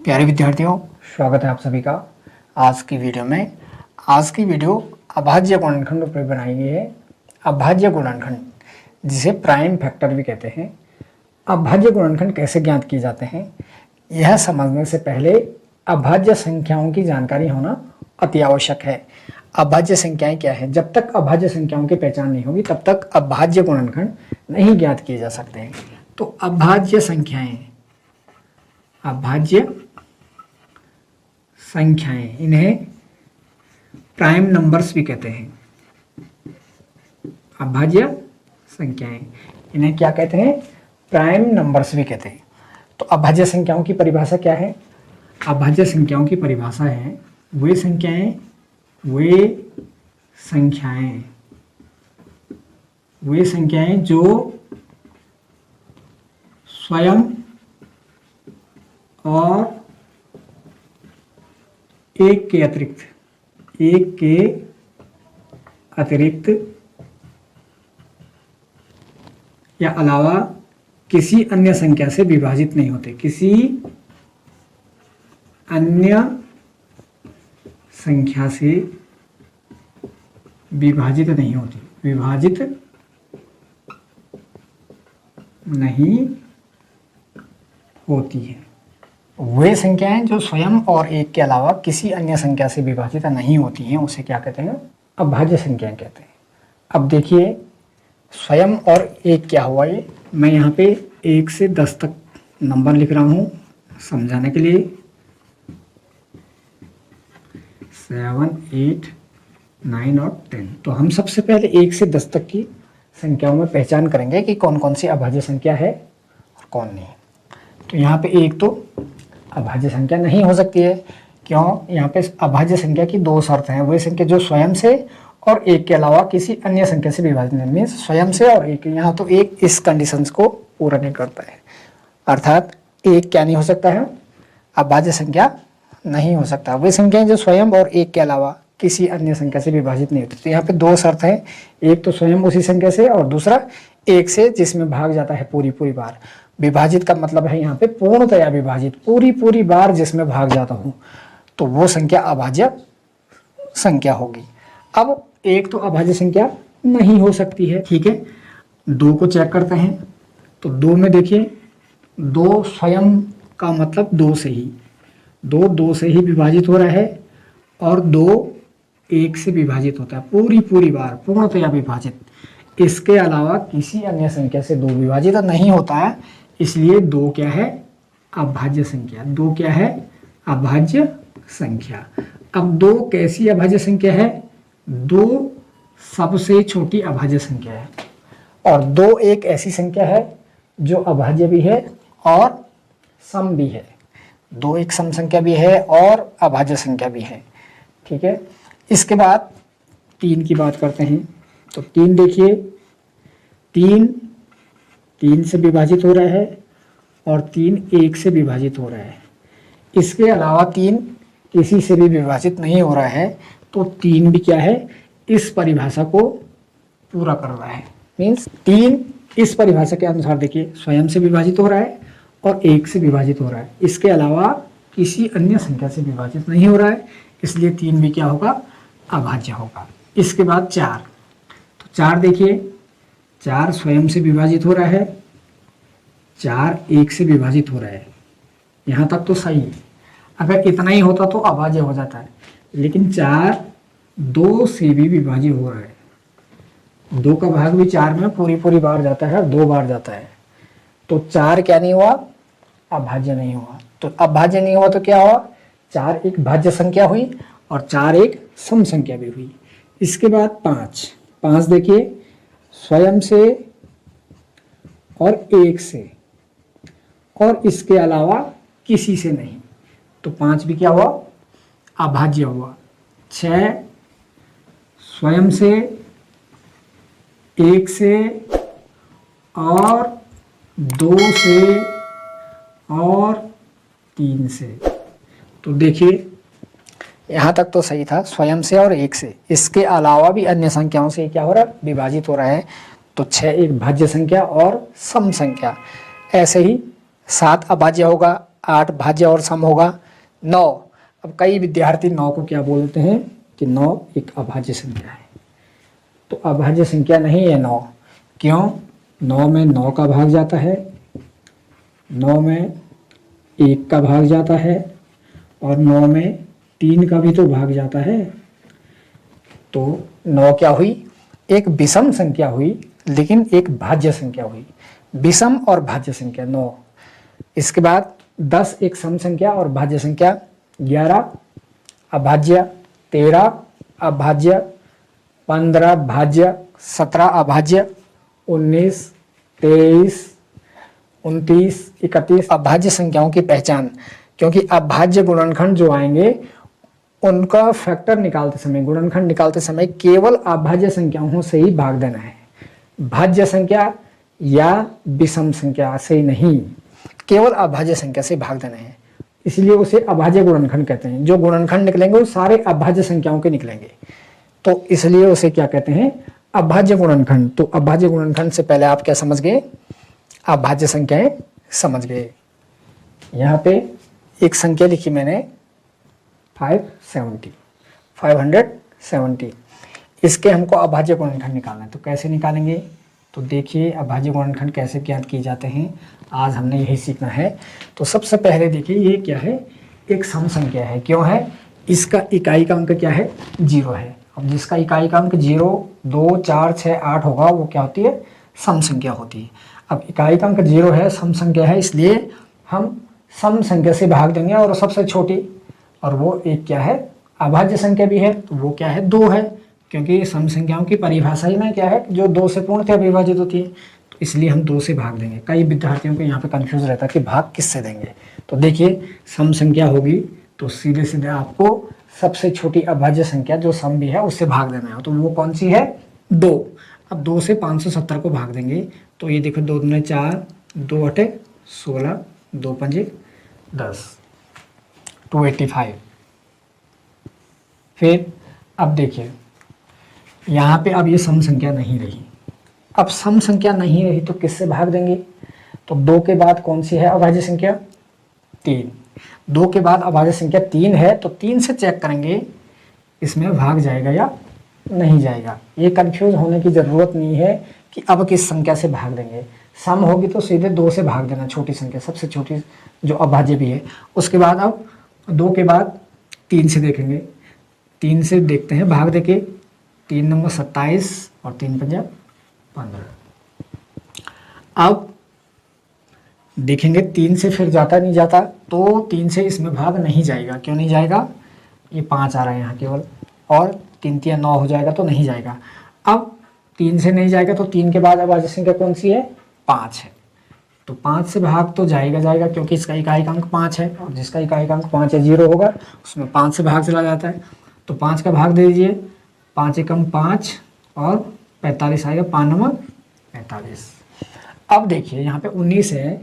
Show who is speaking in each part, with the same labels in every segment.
Speaker 1: प्यारे विद्यार्थियों, स्वागत है आप सभी का आज की वीडियो में। आज की वीडियो अभाज्य गुणनखंड पर बनाई गई है। अभाज्य गुणनखंड जिसे प्राइम फैक्टर भी कहते हैं। अभाज्य गुणनखंड कैसे ज्ञात किए जाते हैं, यह समझने से पहले अभाज्य संख्याओं की जानकारी होना अति आवश्यक है। अभाज्य संख्याएं क्या है? जब तक अभाज्य संख्याओं की पहचान नहीं होगी तब तक अभाज्य गुणनखंड नहीं ज्ञात किए जा सकते हैं। तो अभाज्य संख्याएं, अभाज्य संख्याएं, इन्हें प्राइम नंबर्स भी कहते हैं। अभाज्य संख्याएं, इन्हें क्या कहते हैं? प्राइम नंबर्स भी कहते हैं। तो अभाज्य संख्याओं की परिभाषा क्या है? अभाज्य संख्याओं की परिभाषा है वे संख्याएं जो स्वयं और एक के अतिरिक्त या अलावा किसी अन्य संख्या से विभाजित नहीं होते। किसी अन्य संख्या से विभाजित नहीं होती, विभाजित नहीं होती है। वे संख्याएं जो स्वयं और एक के अलावा किसी अन्य संख्या से विभाजित नहीं होती हैं, उसे क्या कहते हैं? अभाज्य संख्याएं कहते हैं। अब देखिए, स्वयं और एक क्या हुआ? ये मैं यहाँ पे 1 से 10 तक नंबर लिख रहा हूँ समझाने के लिए। 7, 8, 9 और 10। तो हम सबसे पहले 1 से 10 तक की संख्याओं में पहचान करेंगे कि कौन कौन सी अभाज्य संख्या है और कौन नहीं। तो यहाँ पे 1 तो अभाज्य संख्या नहीं हो सकती है। क्यों? यहाँ पे अभाज्य संख्या की 2 शर्त हैं। वही संख्या जो स्वयं से और एक के अलावा किसी अन्य संख्या से विभाजित नहीं, मीन्स स्वयं से और एक। यहाँ तो एक इस कंडीशंस को पूरा नहीं करता है, अर्थात एक क्या नहीं हो सकता है? अभाज्य संख्या नहीं हो सकता। वे संख्याएं जो स्वयं और एक के अलावा किसी अन्य संख्या से विभाजित नहीं होती। तो यहाँ पे 2 शर्त हैं, एक तो स्वयं उसी संख्या से और दूसरा एक से जिसमें भाग जाता है पूरी बार। विभाजित का मतलब है यहाँ पे पूर्णतया विभाजित, पूरी बार जिसमें भाग जाता हूँ, तो वो संख्या अभाज्य संख्या होगी। अब एक तो अभाज्य संख्या नहीं हो सकती है, ठीक है। 2 को चेक करते हैं। तो 2 में देखिए, 2 स्वयं का मतलब 2 से ही, 2 से ही विभाजित हो रहा है और 2 1 से विभाजित होता है पूरी बार, पूर्णतया विभाजित। इसके अलावा किसी अन्य संख्या से 2 विभाजित नहीं होता है, इसलिए 2 क्या है? अभाज्य संख्या। 2 क्या है? अभाज्य संख्या। अब 2 कैसी अभाज्य संख्या है? 2 सबसे छोटी अभाज्य संख्या है और 2 एक ऐसी संख्या है जो अभाज्य भी है और सम भी है। 2 एक सम संख्या भी है और अभाज्य संख्या भी है, ठीक है। इसके बाद 3 की बात करते हैं। तो 3 देखिए, 3 से विभाजित हो रहा है और 3 1 से विभाजित हो रहा है। इसके अलावा 3 किसी से भी विभाजित नहीं हो रहा है, तो 3 भी क्या है? इस परिभाषा को पूरा कर रहा है। मीन्स 3 इस परिभाषा के अनुसार देखिए स्वयं से विभाजित हो रहा है और 1 से विभाजित हो रहा है। इसके अलावा किसी अन्य संख्या से विभाजित नहीं हो रहा है, इसलिए 3 भी क्या होगा? अभाज्य होगा। इसके बाद 4। तो 4 देखिए, 4 स्वयं से विभाजित हो रहा है, 4 1 से विभाजित हो रहा है। यहाँ तक तो सही है। अगर इतना ही होता तो अभाज्य हो जाता है, लेकिन 4 2 से भी विभाजित हो रहा है। 2 का भाग भी 4 में पूरी बार जाता है, 2 बार जाता है। तो 4 क्या नहीं हुआ? अभाज्य नहीं हुआ। तो अभाज्य नहीं हुआ तो क्या हुआ? 4 एक भाज्य संख्या हुई और 4 एक सम संख्या भी हुई। इसके बाद 5 देखिए, स्वयं से और एक से और इसके अलावा किसी से नहीं, तो 5 भी क्या हुआ? अभाज्य हुआ। 6 स्वयं से, एक से और 2 से और 3 से। तो देखिए यहाँ तक तो सही था, स्वयं से और 1 से। इसके अलावा भी अन्य संख्याओं से क्या हो रहा है? विभाजित हो रहा है। तो 6 एक भाज्य संख्या और सम संख्या। ऐसे ही 7 अभाज्य होगा, 8 भाज्य और सम होगा 9। अब कई विद्यार्थी 9 को क्या बोलते हैं कि 9 एक अभाज्य संख्या है। तो अभाज्य संख्या नहीं है 9। क्यों? 9 में 9 का भाग जाता है, 9 में 1 का भाग जाता है और 9 में 3 का भी तो भाग जाता है। तो 9 क्या हुई? एक विषम संख्या हुई, लेकिन एक भाज्य संख्या हुई। विषम और भाज्य संख्या 9। इसके बाद 10 एक सम संख्या और भाज्य संख्या, 11 अभाज्य, 13 अभाज्य, 15 भाज्य, 17 अभाज्य, 19, 23, 29, 31 अभाज्य संख्याओं की पहचान। क्योंकि अभाज्य गुणनखंड जो आएंगे उनका फैक्टर निकालते समय, गुणनखंड निकालते समय केवल अभाज्य संख्याओं से ही भाग देना है, भाज्य संख्या या विषम संख्या से नहीं, केवल अभाज्य संख्या से भाग देना है। इसलिए उसे अभाज्य गुणनखंड कहते हैं। जो गुणनखंड निकलेंगे वो सारे अभाज्य संख्याओं के निकलेंगे, तो इसलिए उसे क्या कहते हैं? अभाज्य गुणनखंड। तो अभाज्य गुणनखंड से पहले आप क्या समझ गए? अभाज्य संख्याएं समझ गए। यहाँ पे एक संख्या लिखी मैंने 570। इसके हमको अभाज्य गुणनखंड निकालना है। तो कैसे निकालेंगे? तो देखिए अभाज्य गुणनखंड कैसे ज्ञात किए जाते हैं, आज हमने यही सीखना है। तो सबसे पहले देखिए ये क्या है? एक सम संख्या है। क्यों है? इसका इकाई का अंक क्या है? 0 है। अब जिसका इकाई का अंक 0, 2, 4, 6, 8 होगा वो क्या होती है? सम संख्या होती है। अब इकाई का अंक 0 है, सम संख्या है, इसलिए हम सम संख्या से भाग देंगे और सबसे छोटी, और वो एक क्या है? अभाज्य संख्या भी है, तो वो क्या है? 2 है। क्योंकि सम संख्याओं की परिभाषा ही में क्या है? जो 2 से पूर्णतः विभाजित होती है, तो इसलिए हम 2 से भाग देंगे। कई विद्यार्थियों को यहाँ पे कंफ्यूज रहता है कि भाग किससे देंगे। तो देखिए सम संख्या होगी तो सीधे सीधे आपको सबसे छोटी अभाज्य संख्या जो सम भी है उससे भाग देना है। तो वो कौन सी है? 2। अब 2 से 570 को भाग देंगे तो ये देखो 2 दूने 4, 2 8 16, 2 5 10, 285। फिर अब देखिए यहाँ पे अब ये सम संख्या नहीं रही। अब सम संख्या नहीं रही तो किससे भाग देंगे? तो 2 के बाद कौन सी है अभाज्य संख्या? 3। 2 के बाद अभाज्य संख्या 3 है, तो 3 से चेक करेंगे इसमें भाग जाएगा या नहीं जाएगा। ये कंफ्यूज होने की ज़रूरत नहीं है कि अब किस संख्या से भाग देंगे। सम होगी तो सीधे 2 से भाग देना, छोटी संख्या, सबसे छोटी जो अभाज्य भी है। उसके बाद अब 2 के बाद 3 से देखेंगे, 3 से देखते हैं भाग देके। 3 नंबर 27 और 3 पंजा 15। अब देखेंगे 3 से फिर जाता नहीं जाता, तो 3 से इसमें भाग नहीं जाएगा। क्यों नहीं जाएगा? ये 5 आ रहा है यहाँ केवल, और 3 3 9 हो जाएगा तो नहीं जाएगा। अब 3 से नहीं जाएगा तो 3 के बाद अभाज्य संख्या कौन सी है? 5 है। तो 5 से भाग तो जाएगा क्योंकि इसका इकाई का अंक 5 है, और जिसका इकाई का अंक 5 है 0 होगा, उसमें 5 से भाग चला जाता है। तो 5 का भाग दे दीजिए, 5 एकम 5 और 45 आएगा, 5 नंबर 45। अब देखिए यहाँ पे 19 है,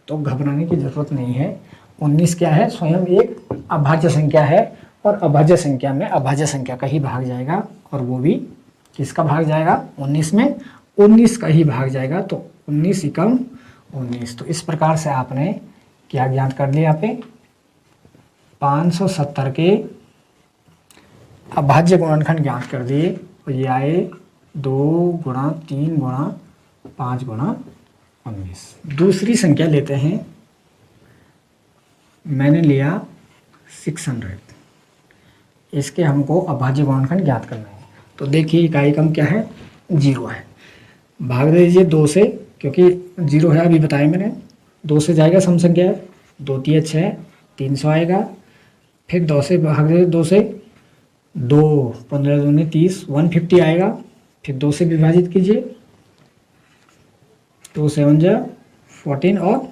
Speaker 1: तो घबराने की जरूरत नहीं है। 19 क्या है? स्वयं एक अभाज्य संख्या है, और अभाज्य संख्या में अभाज्य संख्या का ही भाग जाएगा, और वो भी किसका भाग जाएगा? 19 में 19 का ही भाग जाएगा। तो 19 एकम 19। तो इस प्रकार से आपने क्या ज्ञात कर लिया? यहाँ पे 570 के अभाज्य गुणनखंड ज्ञात कर दिए, और ये आए 2 गुणा 3 गुणा 5 गुणा 19। दूसरी संख्या लेते हैं, मैंने लिया 600। इसके हमको अभाज्य गुणनखंड ज्ञात करना है। तो देखिए इकाई का अंक क्या है? 0 है। भाग दे दीजिए 2 से, क्योंकि 0 है अभी बताया मैंने। 2 से जाएगा सम संख्या है, 2 3 6, 300 आएगा। फिर 2 से भाग दे, 2 से 2, 15 दूनी 30, 150 आएगा। फिर 2 से विभाजित कीजिए, 2 7 जा 14 और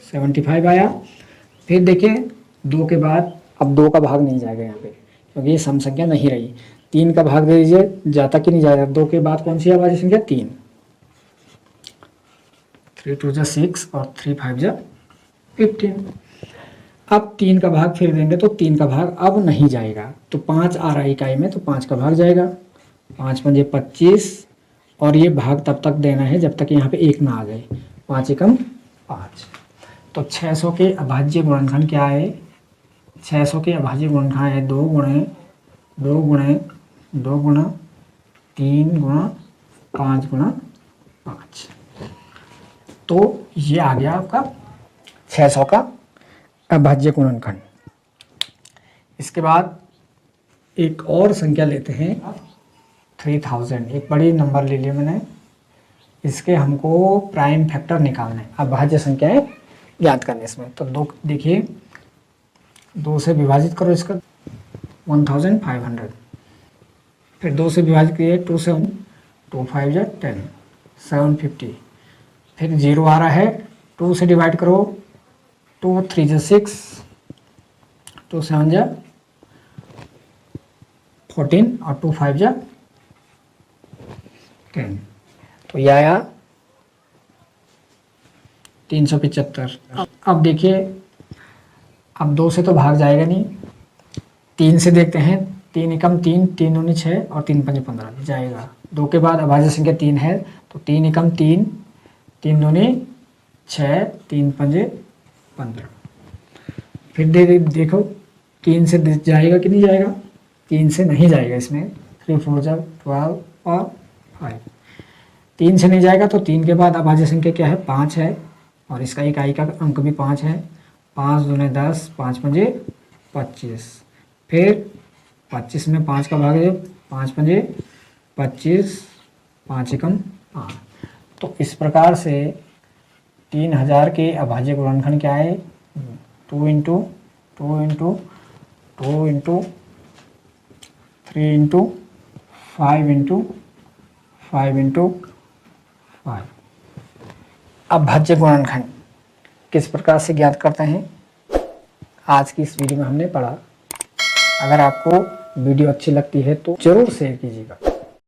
Speaker 1: 75 आया। फिर देखिए 2 के बाद अब 2 का भाग नहीं जाएगा यहाँ पे, क्योंकि ये सम संख्या नहीं रही। 3 का भाग दे दीजिए, जाता कि नहीं जाएगा। 2 के बाद कौन सी है अभाज्य संख्या? 3। 3 2 जा 6 और 3 5 जा 15। अब 3 का भाग फिर देंगे तो 3 का भाग अब नहीं जाएगा। तो 5 आ रहा है इकाई में, तो 5 का भाग जाएगा। 5 5 25, और ये भाग तब तक देना है जब तक यहाँ पे 1 ना आ जाए। 5 एकम 5। तो 600 के अभाज्य गुणनखंड क्या है? 600 के अभाज्य गुणनखंड है 2 गुणे 2 गुणे 2 गुणा 3 गुणा 5 गुणा 5। तो ये आ गया आपका 600 का अभाज्य गुणनखंड। इसके बाद एक और संख्या लेते हैं 3000। एक बड़ी नंबर ले लिया मैंने। इसके हमको प्राइम फैक्टर निकालना है, अभाज्य संख्याएं ज्ञात करने इसमें। तो दो देखिए, 2 से विभाजित करो इसका 1500, फिर 2 से विभाजित किए 2 से 2 5 जा 10 750, फिर 0 आ रहा है 2 से डिवाइड करो 2 3 जा 6 2 7 जा 14 और 2 5 जा 10। तो यह आया 375। अब देखिए, अब 2 से तो भाग जाएगा नहीं, 3 से देखते हैं। 3 एकम 3 3 दूनी 6 और 3 पंजे 15 जाएगा। 2 के बाद अभाज्य संख्या 3 है, तो 3 एकम 3 3 दूनी 6 3 पंजे 15। फिर देखो 3 से जाएगा कि नहीं जाएगा? 3 से नहीं जाएगा इसमें। 3 4 जा 12 और 5। 3 से नहीं जाएगा, तो 3 के बाद अभाज्य संख्या क्या है? 5 है, और इसका इकाई का अंक भी 5 है। 5 दूने 10 5 पंजे 25। फिर 25 में 5 का भाग है 5 पंजे 25 5 एकम 5। तो इस प्रकार से 3000 के अभाज्य गुणनखंड क्या है? 2 into 2 into 2 into 3 into 5 into 5 into 5। अभाज्य गुणनखंड किस प्रकार से ज्ञात करते हैं, आज की इस वीडियो में हमने पढ़ा। अगर आपको वीडियो अच्छी लगती है तो जरूर शेयर कीजिएगा।